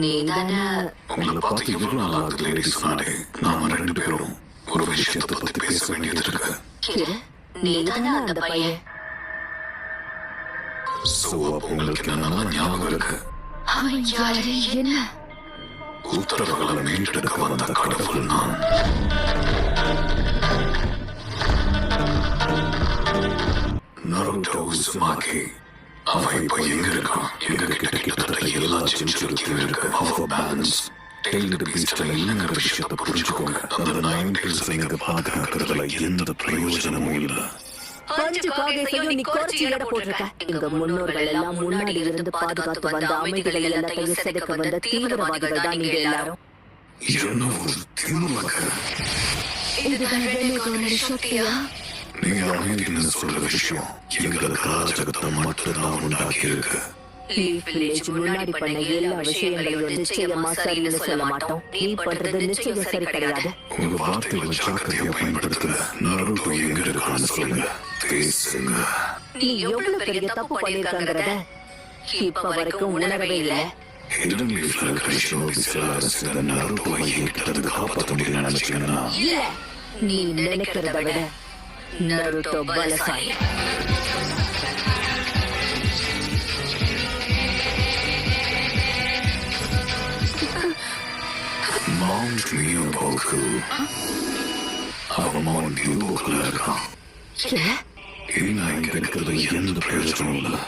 நீதானே உங்களை பார்த்து இவ்வளவு நாள் ஆகுது லேடி சொன்னாலே நாம 2 பேரும் ஒரு விஷயத்தை பத்தி பேச வேண்டியது இருக்கு. நீதானே அந்த பையன்? உங்களுக்கு நல்லா ஞாபகம் இருக்கு. அவன் யாரு, என்ன? உத்தரவுகளை மீட்டெடுக்க வந்த கடவுள் நான். நருட்டோ உசுமாகி அவன் இப்ப எங்க இருக்கான்? எங்க கிட்டத்தட்ட எல்லா ஜென்சுரிக்கும் இருக்கு. அவர் பேலன்ஸ் டெய்ல்டு பீஸ்ட்ல இல்லைங்கிற விஷயத்தை புரிஞ்சுக்கோங்க. அந்த 9 டேஸ் நீங்க பாதுகாக்கிறதுல எந்த பிரயோஜனமும் இல்லை. நீ குறைச்சி எடை போட்டிருக்க. எங்க முன்னோர்கள் எல்லாம் முன்னாடி இருந்து பாதுகாத்து வந்த அமைதிகளை எல்லாத்தையும் செதுக்க வந்த தீவிரவாதிகள் தான் நீங்க எல்லாரும். என்ன ஒரு திமிர்லக. இதுதான் வேணுகோனோட சக்தியா? நீங்க அமைதின்னு சொல்ற விஷயம் எங்களுக்கு ராஜகத்தை மட்டும்தான் உண்டாக்கி இருக்கு. முன்னாடி பண்ண எல்லா விஷயங்களையும் நிச்சயமா சரின்னு சொல்ல மாட்டோம். நீ பண்றது நிச்சயம் சரி கிடையாது. உங்க வார்த்தைகளை ஜாக்கிரதையா பயன்படுத்துங்க. நருட்டோ எங்க இருக்கான்னு சொல்லுங்க. பேசுங்க. நீ எவ்வளவு பெரிய தப்பு பண்ணிருக்கங்கிறத இப்ப வரைக்கும் உணரவே இல்லை. ஹிடன் லீஃப்ல இருக்கிற ஷினோபிஸ்ல அரசு நருட்டோ என்கிட்ட காப்பாற்ற முடியும்னு நினைச்சீங்கன்னா நீ நினைக்கிறத விட நருட்டோ பலசாலி. Mount Myoboku. அவன் மவுண்ட் மியோபோக்குல இருக்கான். என்ன இங்க இருக்கிறது எந்த பிரயோஜனம் இல்லை.